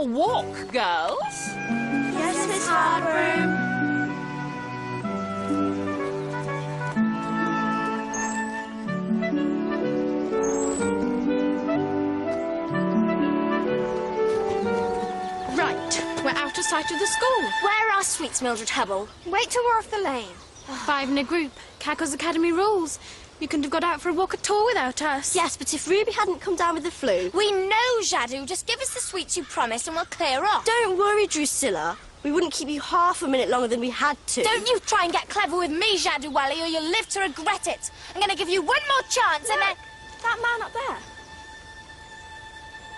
a walk, girls? Yes, Miss Hardbroom. Right, we're out of sight of the school. Where are Sweets, Mildred Hubble? Wait till we're off the lane. 5 in a group. Cackle's Academy rules. You couldn't have got out for a walk at all without us. Yes, but if Ruby hadn't come down with the flu... We know, Jadu. Just give us the sweets you promised and we'll clear off. Don't worry, Drusilla. We wouldn't keep you half a minute longer than we had to. Don't you try and get clever with me, Jadu Wally, or you'll live to regret it. I'm going to give you one more chance and then... That man up there.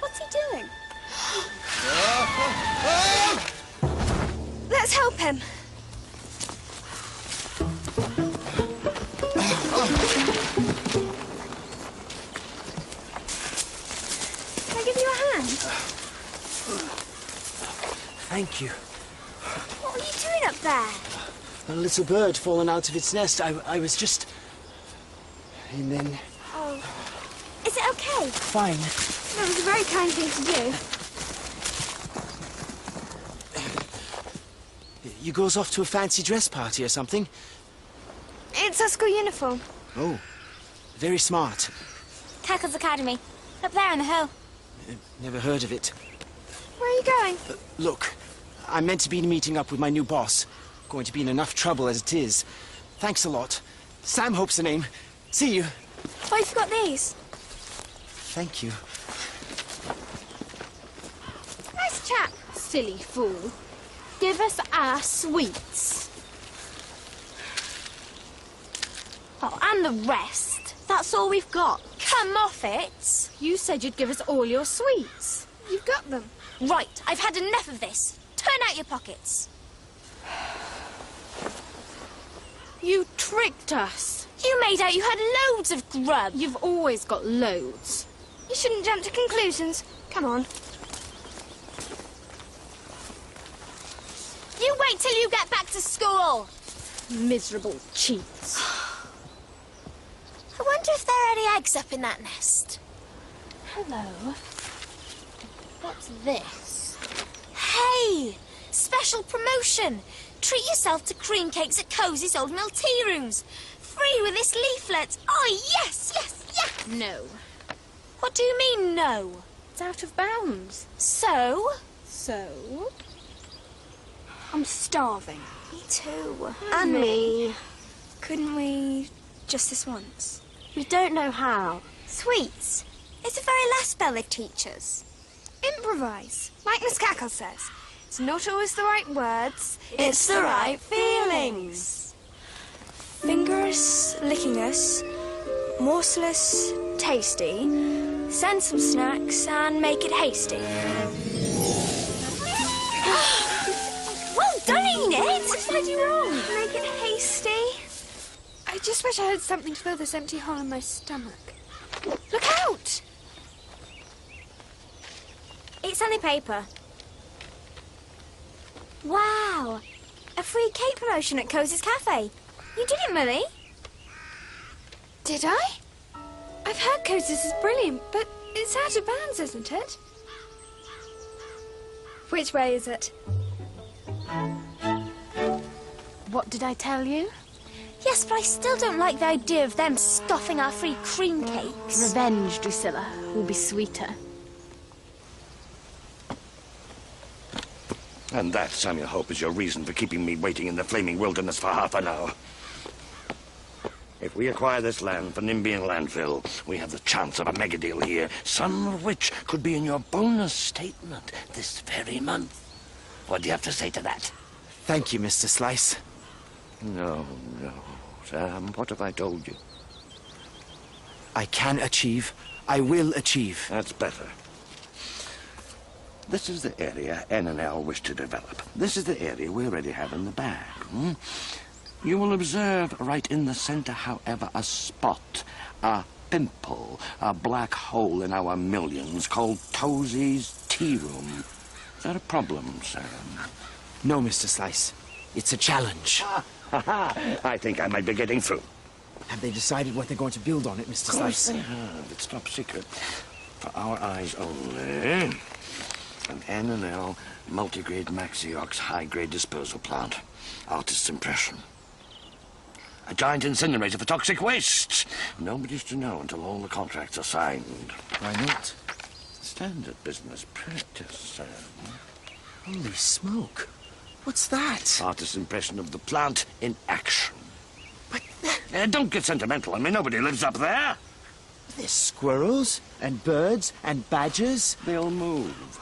What's he doing? Let's help him. Can I give you a hand? Thank you. What are you doing up there? A little bird fallen out of its nest. I was just... And then... Oh. Is it okay? Fine. That was a very kind thing to do. You girls off to a fancy dress party or something? It's our school uniform. Oh, very smart. Cackle's Academy. Up there on the hill. Never heard of it. Where are you going? Look, I'm meant to be meeting up with my new boss. Going to be in enough trouble as it is. Thanks a lot. Sam Hope's the name. See you. Oh, you've got these. Thank you. Nice chap. Silly fool. Give us our sweets. Oh, and the rest. That's all we've got. Come off it. You said you'd give us all your sweets. You've got them. Right, I've had enough of this. Turn out your pockets. You tricked us. You made out you had loads of grub. You've always got loads. You shouldn't jump to conclusions. Come on. You wait till you get back to school. Miserable cheats. I wonder if there are any eggs up in that nest. Hello. What's this? Hey! Special promotion! Treat yourself to cream cakes at Cozy's Old Mill Tea Rooms. Free with this leaflet. Oh, yes, yes, yes! No. What do you mean, no? It's out of bounds. So? So? I'm starving. Me too. And me. Couldn't we just this once? We don't know how. Sweets. It's the very last spell they teach us. Improvise. Like Miss Cackle says. It's not always the right words. It's the right feelings. Fingers licking us. Morseless, tasty. Send some snacks and make it hasty. Well done, Enid! What did I do wrong? Make it hasty. I just wish I had something to fill this empty hole in my stomach. Look out! It's only paper. Wow! A free cake promotion at Cozy's Cafe. You did it, Millie. Did I? I've heard Cozy's is brilliant, but it's out of bounds, isn't it? Which way is it? What did I tell you? Yes, but I still don't like the idea of them scoffing our free cream cakes. Revenge, Drusilla, will be sweeter. And that, Samuel Hope, is your reason for keeping me waiting in the flaming wilderness for half an hour. If we acquire this land for Nimbian landfill, we have the chance of a mega deal here, some of which could be in your bonus statement this very month. What do you have to say to that? Thank you, Mr. Slice. No, Sam, what have I told you? I can achieve. I will achieve. That's better. This is the area N&L wish to develop. This is the area we already have in the bag. You will observe right in the center, however, a spot, a pimple, a black hole in our millions called Cozy's Tea Room. Is that a problem, Sam? No, Mr. Slice. It's a challenge. I think I might be getting through. Have they decided what they're going to build on it, Mr. Of course Slice? they have. It's top secret. For our eyes only. An N&L multigrade Maxiox high-grade disposal plant. Artist's impression. A giant incinerator for toxic waste. Nobody's to know until all the contracts are signed. Why not? Standard business practice, Sam. Holy smoke. What's that? Artist's impression of the plant in action. But Don't get sentimental. I mean, nobody lives up there. there's squirrels and birds and badgers. They'll move.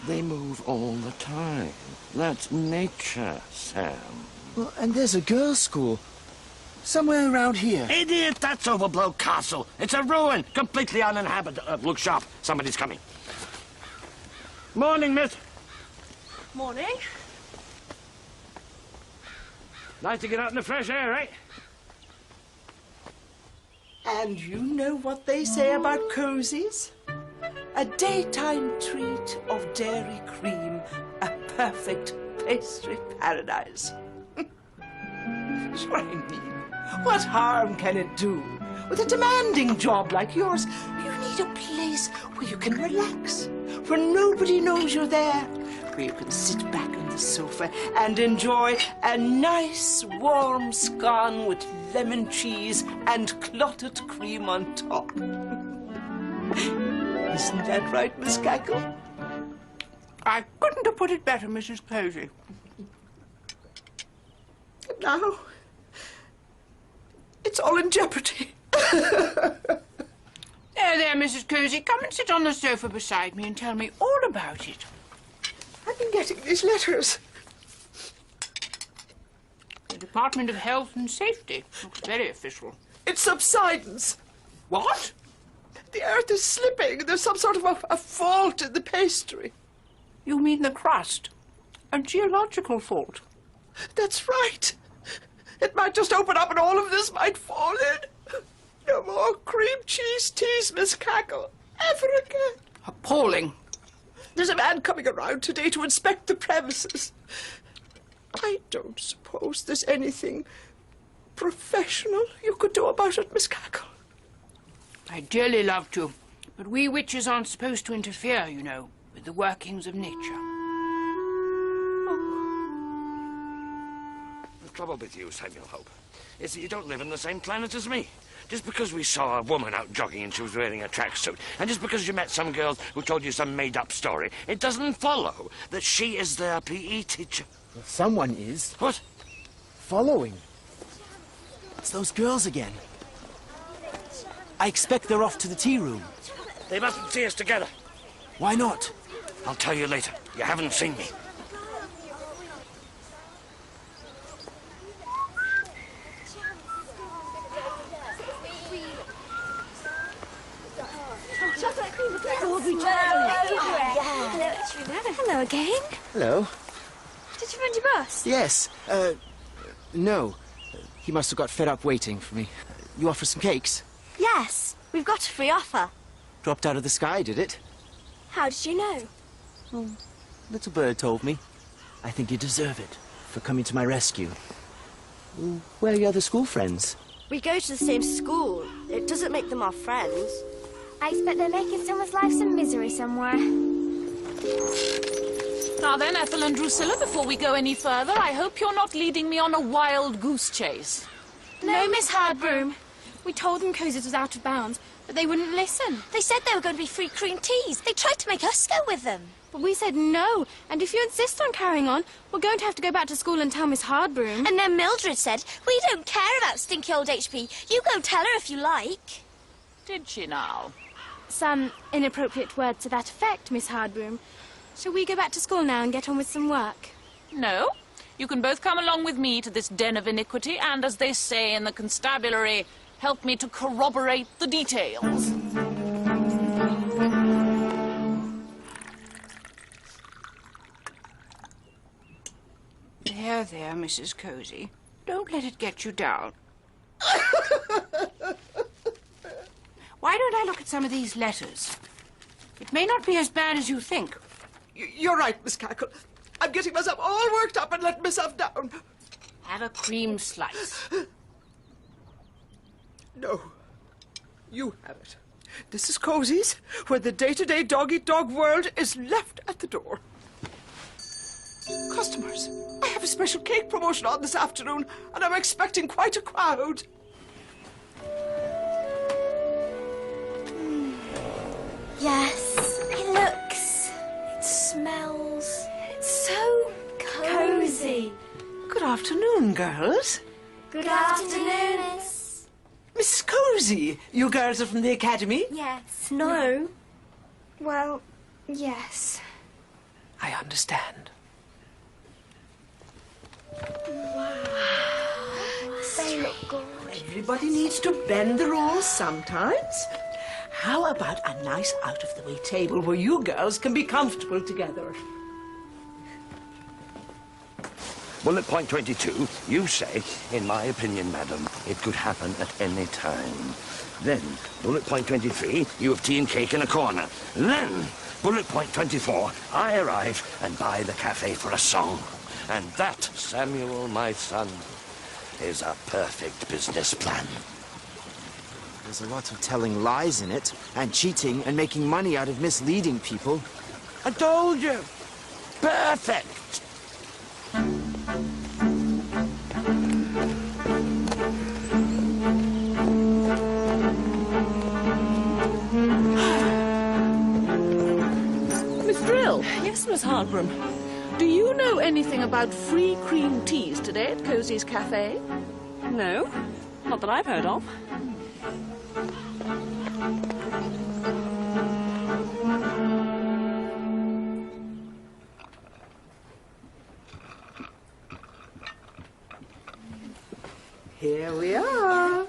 They move all the time. That's nature, Sam. Well, and there's a girls' school. Somewhere around here. Idiot, that's Overblow Castle. It's a ruin, completely uninhabited. Look sharp, somebody's coming. Morning, miss. Morning. Nice to get out in the fresh air, eh? And you know what they say about cozies? A daytime treat of dairy cream, a perfect pastry paradise. Sure, I mean, what harm can it do? With a demanding job like yours, you need a place where you can relax, where nobody knows you're there, where you can sit back on the sofa and enjoy a nice warm scone with lemon cheese and clotted cream on top. Isn't that right, Miss Cackle? I couldn't have put it better, Mrs. Posey. And now, it's all in jeopardy. There, Mrs. Cozy, come and sit on the sofa beside me and tell me all about it. I've been getting these letters. The Department of Health and Safety looks very official. It's subsidence. What? The earth is slipping. There's some sort of a fault in the pastry. You mean the crust? A geological fault? That's right. It might just open up and all of this might fall in. No more cream cheese teas, Miss Cackle. Ever again. Appalling. There's a man coming around today to inspect the premises. I don't suppose there's anything professional you could do about it, Miss Cackle. I'd dearly love to, but we witches aren't supposed to interfere, you know, with the workings of nature. The trouble with you, Samuel Hope, is that you don't live on the same planet as me. Just because we saw a woman out jogging and she was wearing a tracksuit, and just because you met some girl who told you some made-up story, it doesn't follow that she is their PE teacher. Well, someone is. What? Following. It's those girls again. I expect they're off to the tea room. They mustn't see us together. Why not? I'll tell you later. You haven't seen me. Hello again. Hello. Did you find your bus? Yes. No. He must have got fed up waiting for me. You offer some cakes? Yes, we've got a free offer. Dropped out of the sky, did it? How did you know? Little bird told me. I think you deserve it for coming to my rescue. Where are your other school friends? We go to the same school. It doesn't make them our friends. I expect they're making someone's life some misery somewhere. Now then, Ethel and Drusilla, before we go any further, I hope you're not leading me on a wild goose chase. No, Miss Hardbroom. We told them Cozies was out of bounds, but they wouldn't listen. They said they were going to be free cream teas. They tried to make us go with them. But we said no, and if you insist on carrying on, we're going to have to go back to school and tell Miss Hardbroom. And then Mildred said, we don't care about stinky old HP. You go tell her if you like. Did she now? Some inappropriate words to that effect, Miss Hardbroom. Shall we go back to school now and get on with some work? No. You can both come along with me to this den of iniquity and, as they say in the constabulary, help me to corroborate the details. There, Mrs. Cozy. Don't let it get you down. Why don't I look at some of these letters? It may not be as bad as you think. You're right, Miss Cackle. I'm getting myself all worked up and letting myself down. Have a cream slice. No. You have it. This is Cozy's, where the day-to-day dog-eat-dog world is left at the door. Customers, I have a special cake promotion on this afternoon, and I'm expecting quite a crowd. Yes, it looks, it smells, it's so cozy. Good afternoon, girls. Good afternoon, Miss. Mrs. Cozy, you girls are from the academy? Yes. No. Well, yes. I understand. They look good. Everybody needs to bend the rules sometimes. How about a nice out-of-the-way table where you girls can be comfortable together? Bullet point 22, you say, in my opinion, madam, it could happen at any time. Then, bullet point 23, you have tea and cake in a corner. Then, bullet point 24, I arrive and buy the cafe for a song. And that, Samuel, my son, is a perfect business plan. There's a lot of telling lies in it, and cheating and making money out of misleading people. I told you! Perfect! Miss Drill, Yes, Miss Hardbroom. do you know anything about free cream teas today at Cozy's Cafe? No, not that I've heard of. Here we are.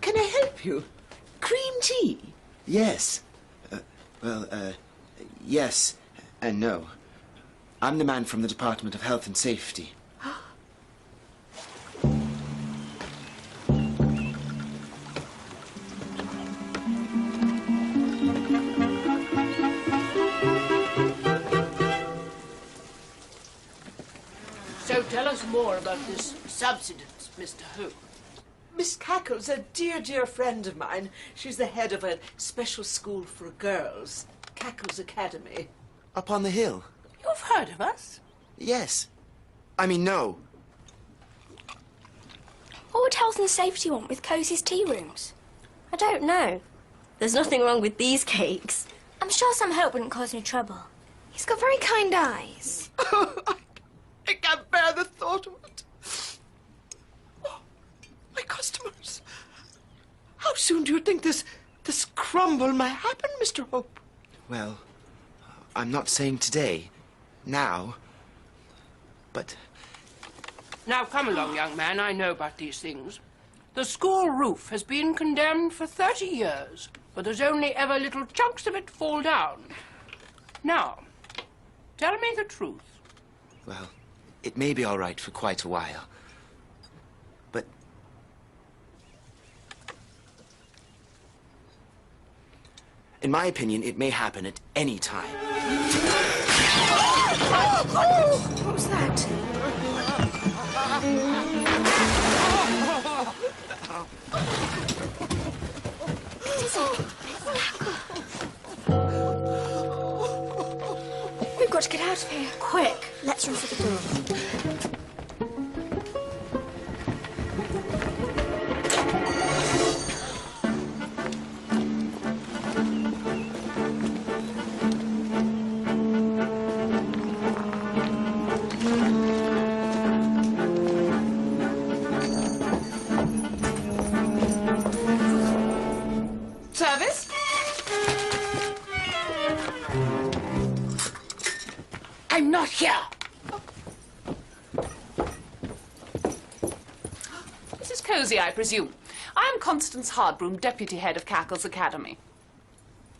Can I help you? Cream tea? Yes. Yes and no. I'm the man from the Department of Health and Safety. So tell us more about this subsidence, Mr. Hope. Miss Cackle's a dear, dear friend of mine. She's the head of a special school for girls, Cackle's Academy. Up on the hill? You've heard of us? Yes. I mean, no. What would Health and Safety want with Cozy's tea rooms? I don't know. There's nothing wrong with these cakes. I'm sure Sam Hope wouldn't cause any trouble. He's got very kind eyes. I can't bear the thought of it. Oh, my customers. How soon do you think this crumble might happen, Mr. Hope? Well, I'm not saying today. Now. But Now come along, young man, I know about these things. The school roof has been condemned for 30 years, but there's only ever little chunks of it fall down. Now, tell me the truth. well, it may be all right for quite a while. But in my opinion, it may happen at any time. What was that? We've got to get out of here. Quick, let's run for the door. Service? I'm not here. Mrs. Cozy, I presume. I'm Constance Hardbroom, Deputy Head of Cackle's Academy.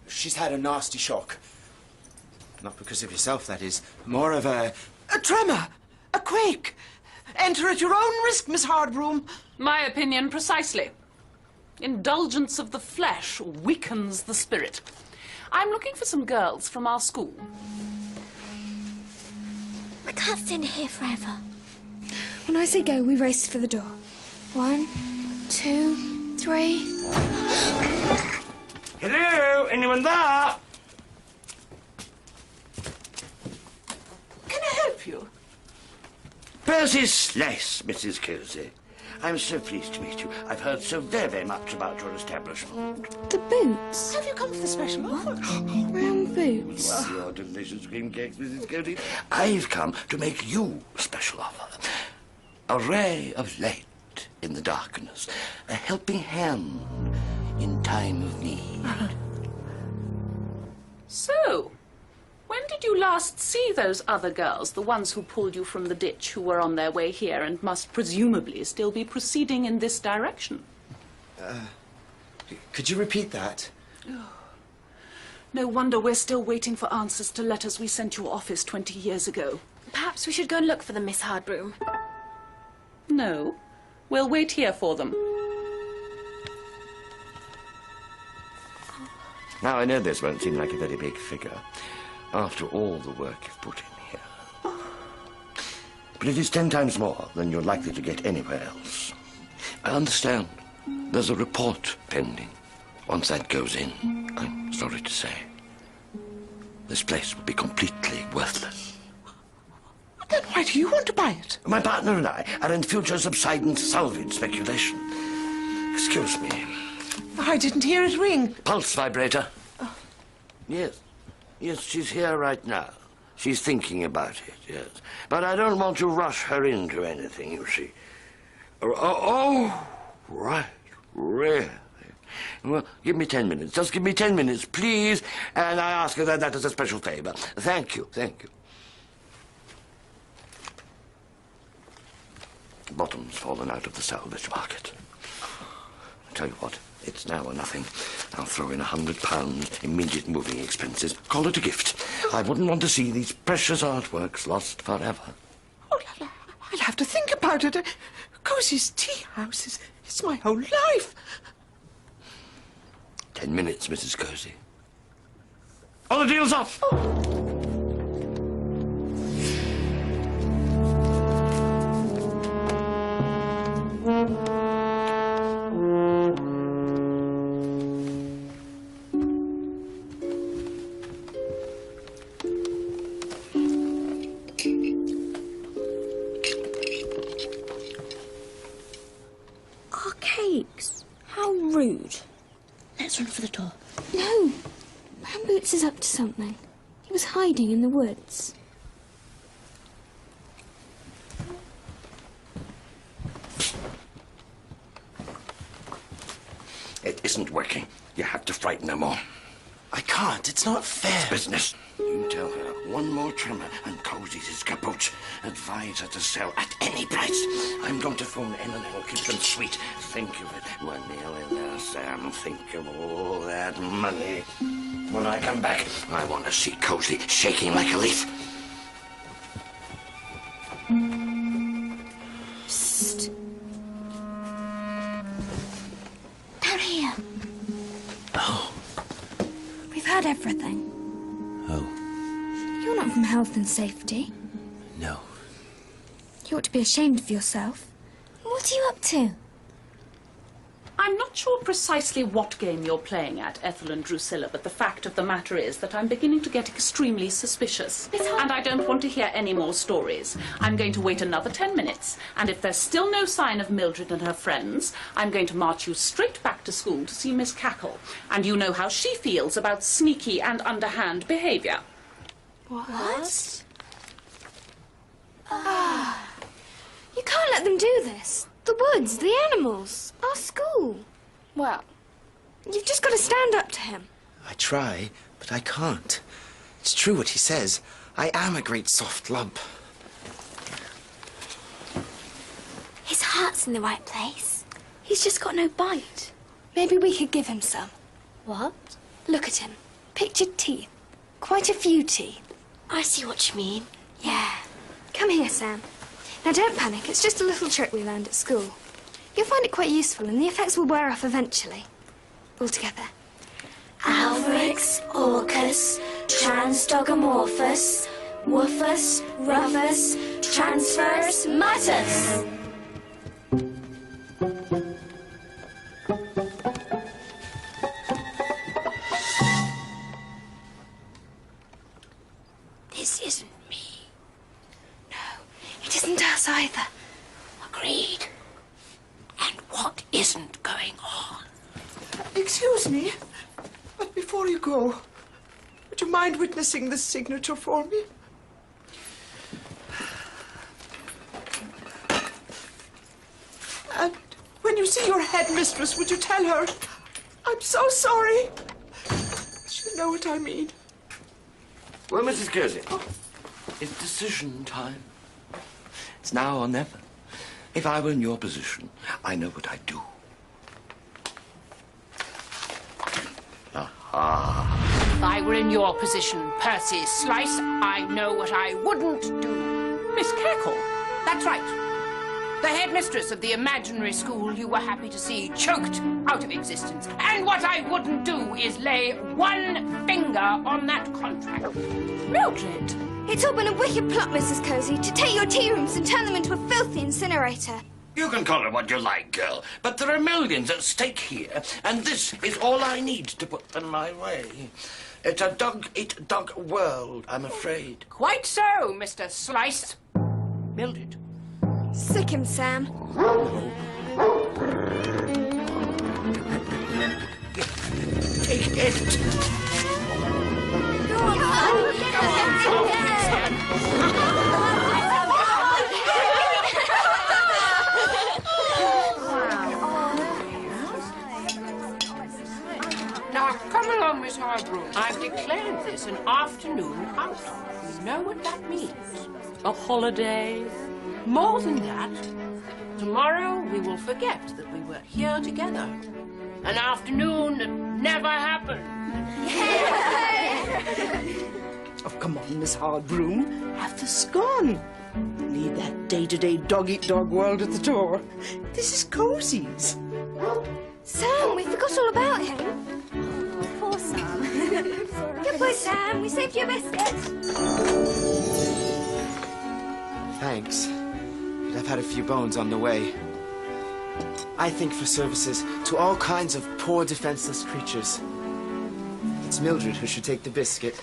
She's had a nasty shock. Not because of yourself, that is. More of a A tremor, a quake. Enter at your own risk, Miss Hardbroom. My opinion precisely. Indulgence of the flesh weakens the spirit. I'm looking for some girls from our school. I can't stand here forever. When I say go, we race for the door. 1, 2, 3. Hello? Anyone there? Can I help you? Percy Slice, Mrs. Cozy. I'm so pleased to meet you. I've heard so very much about your establishment. The boots. Have you come for the special offer? Round boots. Well, your delicious cream cakes, Mrs. Cozy. I've come to make you a special offer. A ray of light in the darkness. A helping hand in time of need. So, when did you last see those other girls, the ones who pulled you from the ditch, who were on their way here and must presumably still be proceeding in this direction? Could you repeat that? No wonder we're still waiting for answers to letters we sent your office 20 years ago. Perhaps we should go and look for them, Miss Hardbroom. No, we'll wait here for them. Now, I know this won't seem like a very big figure, after all the work you've put in here. But it is 10 times more than you're likely to get anywhere else. I understand. There's a report pending. Once that goes in, I'm sorry to say, this place will be completely worthless. Then why do you want to buy it? My partner and I are in future subsidence salvage speculation. Excuse me. I didn't hear it ring. Pulse vibrator. Yes. Yes, she's here right now. She's thinking about it, yes. But I don't want to rush her into anything, you see. Right. Really? Well, give me 10 minutes. Just give me 10 minutes, please. And I ask her that as a special favor. Thank you, thank you. Bottom's fallen out of the salvage market. I tell you what, it's now or nothing. I'll throw in £100, immediate moving expenses. Call it a gift. I wouldn't want to see these precious artworks lost forever. Oh, I'll have to think about it. Cozy's tea house is my whole life. 10 minutes, Mrs. Cozy. All the deal's off! Our cakes. How rude. Let's run for the door. No. Brown Boots is up to something. He was hiding in the woods. It isn't working. You have to frighten her more. I can't. It's not fair. Business. You tell her one more tremor and Cozy's his kaput. Advise her to sell at any price. I'm going to phone N&L. Keep them sweet. Think of it. We're nearly there, Sam. Think of all that money. When I come back, I want to see Cozy shaking like a leaf. Psst. Down here. Oh. We've heard everything. Oh. You're not from Health and Safety. No. You ought to be ashamed of yourself. What are you up to? I'm not sure precisely what game you're playing at, Ethel and Drusilla, but the fact of the matter is that I'm beginning to get extremely suspicious. And I don't want to hear any more stories. I'm going to wait another 10 minutes, and if there's still no sign of Mildred and her friends, I'm going to march you straight back to school to see Miss Cackle. And you know how she feels about sneaky and underhand behaviour. What? You can't let them do this. The woods, the animals, our school. Well, you've just got to stand up to him. I try, but I can't. It's true what he says. I am a great soft lump. His heart's in the right place. He's just got no bite. Maybe we could give him some. What? Look at him. Pictured teeth. Quite a few teeth. I see what you mean. Yeah. Come here, Sam. Now don't panic, it's just a little trick we learned at school. You'll find it quite useful and the effects will wear off eventually. All together. Alvarix, Orcus, Transdogomorphus, Woofus, Ruffus, Transfers, Mattus. This isn't me. It isn't us either. Agreed. And what isn't going on? Excuse me, but before you go, would you mind witnessing this signature for me? And when you see your headmistress, would you tell her, I'm so sorry? She'll know what I mean. Well, Mrs. Kersey, it's decision time. It's now or never. If I were in your position, I know what I'd do. Aha. If I were in your position, Percy Slice, I know what I wouldn't do. Miss Cackle? That's right. The headmistress of the imaginary school you were happy to see choked out of existence. And what I wouldn't do is lay one finger on that contract. Mildred! It's all been a wicked plot, Mrs. Cozy, to take your tea rooms and turn them into a filthy incinerator. You can call it what you like, girl, but there are millions at stake here, and this is all I need to put them my way. It's a dog-eat-dog world, I'm afraid. Quite so, Mr. Slice. Mildred. Sick him, Sam. Take it. Now, come along, Miss Harbrook. I've declared this an afternoon out. You know what that means. A holiday. More than that, tomorrow we will forget that we were here together. An afternoon that never happened. Oh, come on, Miss Hardbroom. Have the scone. Leave that day-to-day dog-eat-dog world at the door. This is Cozy's. Sam, we forgot all about him. Poor Sam. Good boy, Sam. We saved you a biscuit. Thanks. But I've had a few bones on the way. I think for services to all kinds of poor, defenseless creatures. It's Mildred who should take the biscuit.